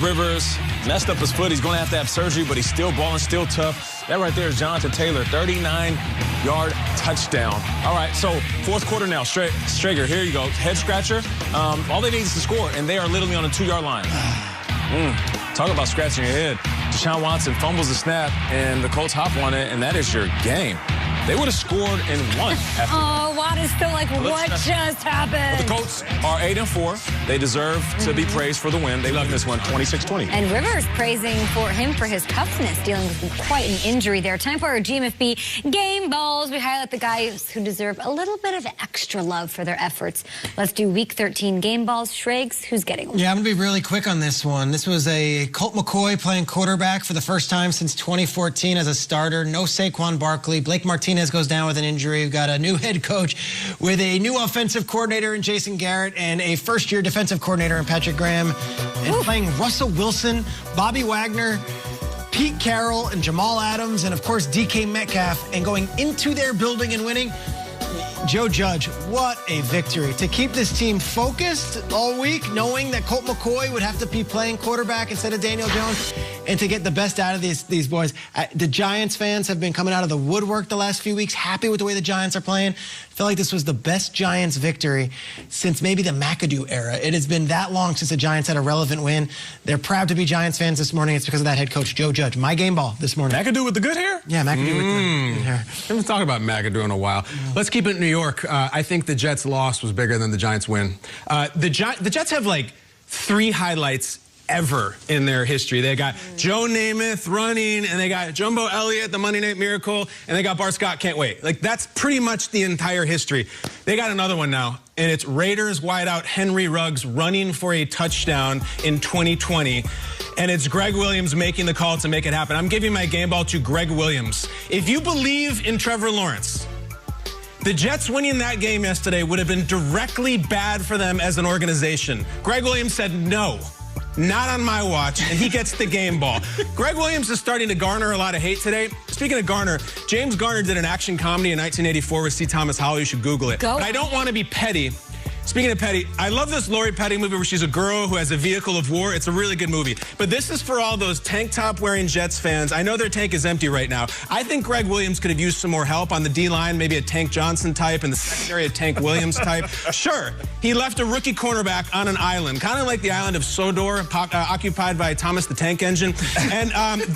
Rivers messed up his foot. He's going to have surgery, but he's still balling, still tough. That right there is Jonathan Taylor, 39-yard touchdown. All right, so fourth quarter now. Strager, here you go. Head scratcher. All they need is to score, and they are literally on the 2-yard line. Talk about scratching your head. Deshaun Watson fumbles the snap, and the Colts hop on it, and that is your game. They would have scored and won. Oh, Watt is still like, what just happened? But the Colts are 8-4. They deserve to be praised for the win. They won this one 26-20. And Rivers praising for him for his toughness, dealing with quite an injury there. Time for our GMFB Game Balls. We highlight the guys who deserve a little bit of extra love for their efforts. Let's do Week 13 Game Balls. Shregs, who's getting one? Yeah, I'm going to be really quick on this one. This was a Colt McCoy playing quarterback for the first time since 2014 as a starter. No Saquon Barkley. Blake Martinez goes down with an injury. We've got a new head coach with a new offensive coordinator in Jason Garrett and a first-year defensive coordinator in Patrick Graham. And playing Russell Wilson, Bobby Wagner, Pete Carroll, and Jamal Adams, and, of course, DK Metcalf, and going into their building and winning. Joe Judge, what a victory. To keep this team focused all week, knowing that Colt McCoy would have to be playing quarterback instead of Daniel Jones, and to get the best out of these boys. The Giants fans have been coming out of the woodwork the last few weeks, happy with the way the Giants are playing. I feel like this was the best Giants victory since maybe the McAdoo era. It has been that long since the Giants had a relevant win. They're proud to be Giants fans this morning. It's because of that head coach, Joe Judge. My game ball this morning. McAdoo with the good hair? Yeah, McAdoo with the good hair. We haven't talked about McAdoo in a while. Let's keep it in New York. I think the Jets' loss was bigger than the Giants' win. The Jets have like 3 highlights ever in their history. They got Joe Namath running, and they got Jumbo Elliott, the Monday Night Miracle, and they got Bart Scott, can't wait. Like, that's pretty much the entire history. They got another one now, and it's Raiders wideout Henry Ruggs running for a touchdown in 2020. And it's Greg Williams making the call to make it happen. I'm giving my game ball to Greg Williams. If you believe in Trevor Lawrence, the Jets winning that game yesterday would have been directly bad for them as an organization. Greg Williams said no. Not on my watch, and he gets the game ball. Greg Williams is starting to garner a lot of hate today. Speaking of Garner, James Garner did an action comedy in 1984 with C. Thomas Howell. You should Google it. But I don't want to be petty. Speaking of petty, I love this Lori Petty movie where she's a girl who has a vehicle of war. It's a really good movie. But this is for all those tank top wearing Jets fans. I know their tank is empty right now. I think Greg Williams could have used some more help on the D-line, maybe a Tank Johnson type, and the secondary a Tank Williams type. Sure, he left a rookie cornerback on an island, kind of like the island of Sodor, occupied by Thomas the Tank Engine. And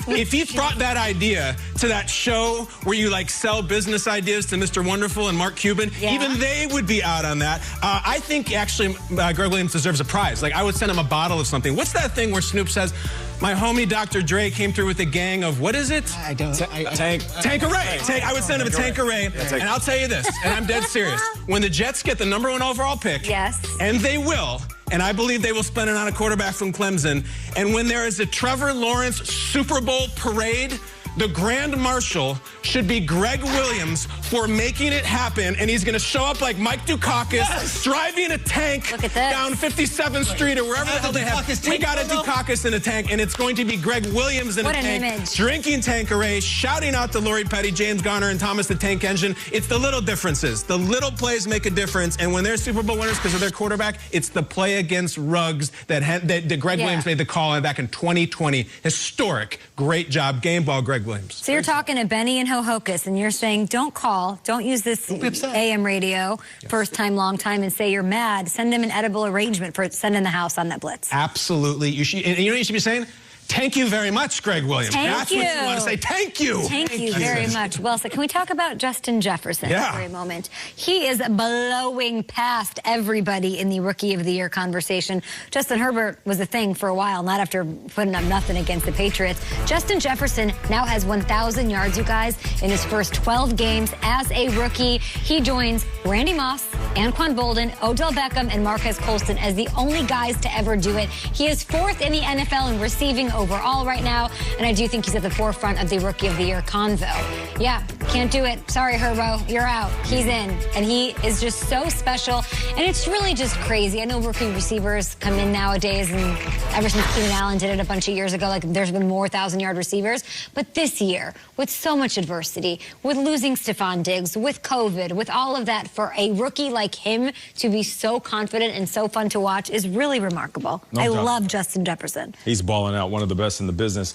if he brought that idea to that show where you like sell business ideas to Mr. Wonderful and Mark Cuban, even they would be out on that. I think actually Greg Williams deserves a prize. Like, I would send him a bottle of something. What's that thing where Snoop says, my homie Dr. Dre came through with a gang of, what is it? Tanqueray. I would send him a Tanqueray. And I'll tell you this, and I'm dead serious. When the Jets get the #1 overall pick, and they will, and I believe they will spend it on a quarterback from Clemson, and when there is a Trevor Lawrence Super Bowl parade, the Grand Marshal should be Greg Williams for making it happen, and he's going to show up like Mike Dukakis, driving a tank down 57th Street or wherever the hell they have. We got a Dukakis in a tank, and it's going to be Greg Williams in a tank, drinking Tanqueray, shouting out to Lori Petty, James Garner, and Thomas the Tank Engine. It's the little differences. The little plays make a difference, and when they're Super Bowl winners because of their quarterback, it's the play against Ruggs that Greg Williams made the call on back in 2020. Historic. Great job. Game ball, Greg Williams. So you're talking to Benny and Ho-Hocus, and you're saying, don't call, don't use this AM radio, first time, long time, and say you're mad. Send them an edible arrangement for sending the house on that blitz. Absolutely. You should, and you know what you should be saying? Thank you very much, Greg Williams. That's what you want to say. Thank you. Thank you very much. Well, so can we talk about Justin Jefferson for a moment? He is blowing past everybody in the Rookie of the Year conversation. Justin Herbert was a thing for a while, not after putting up nothing against the Patriots. Justin Jefferson now has 1,000 yards, you guys, in his first 12 games as a rookie. He joins Randy Moss, Anquan Bolden, Odell Beckham, and Marquez Colston as the only guys to ever do it. He is 4th in the NFL in receiving overall right now, and I do think he's at the forefront of the Rookie of the Year convo. Yeah, can't do it. Sorry, Herbo, you're out. He's in, and he is just so special, and it's really just crazy. I know rookie receivers come in nowadays, and ever since Keenan Allen did it a bunch of years ago, like there's been more 1,000-yard receivers, but this year, with so much adversity, with losing Stephon Diggs, with COVID, with all of that, for a rookie like like him to be so confident and so fun to watch is really remarkable. I love Justin Jefferson. He's balling out, one of the best in the business.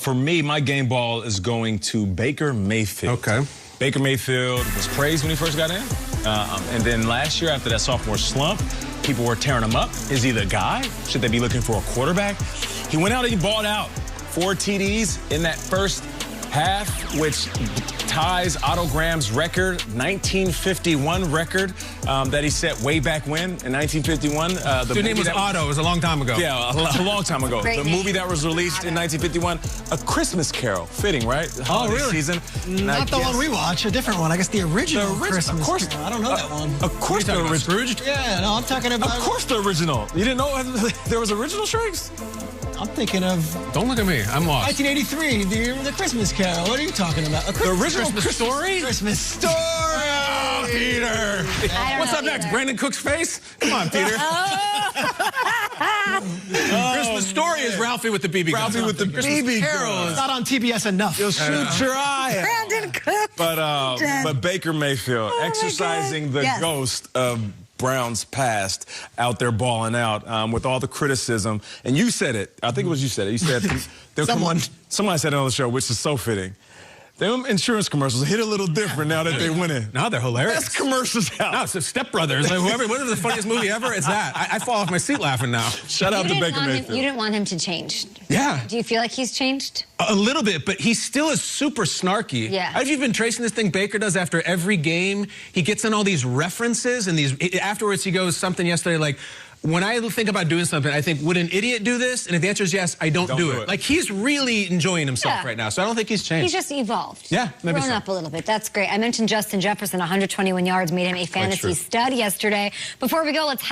For me, my game ball is going to Baker Mayfield. Okay. Baker Mayfield was praised when he first got in. And then last year, after that sophomore slump, people were tearing him up. Is he the guy? Should they be looking for a quarterback? He went out and he balled out. 4 TDs in that first half, which ties Otto Graham's record, 1951 record that he set way back when, in 1951. His name was Otto. It was a long time ago. Yeah, a long time ago. Great the name. movie that was released in 1951, A Christmas Carol. Fitting, right? Oh, really? Season. Not the one we watch, a different one. I guess the original Christmas Carol. I don't know that one. Of course the original. Yeah, no, I'm talking about... Of course the original. You didn't know there was original Shrinks? I'm thinking of... Don't look at me. I'm lost. 1983, the Christmas Carol. What are you talking about? The original Christmas Story? Christmas Story! Oh, Peter! What's up next? Brandon Cook's face? Come on, Peter. Christmas Story is Ralphie with the BB gun. Ralphie with the BB gun. It's not on TBS enough. You'll shoot your eye. Brandon Cook. But Baker Mayfield exercising the ghost of Brown's past, out there balling out with all the criticism. And you said it. I think it was you said it. You said somebody said it on the show, which is so fitting. Them insurance commercials hit a little different now that they winning. Now they're hilarious. Best commercials out. No, it's the Step Brothers. Like, whatever the funniest movie ever, it's that. I fall off my seat laughing now. Shout out to Baker Mayfield. You didn't want him to change. Yeah. Do you feel like he's changed? A little bit, but he still is super snarky. Yeah. Have you been tracing this thing Baker does after every game? He gets in all these references, and afterwards he goes something yesterday like, when I think about doing something, I think, would an idiot do this? And if the answer is yes, I don't do it. Like, he's really enjoying himself right now, so I don't think he's changed. He's just evolved. Yeah, maybe grown up a little bit. That's great. I mentioned Justin Jefferson, 121 yards, made him a fantasy stud yesterday. Before we go, let's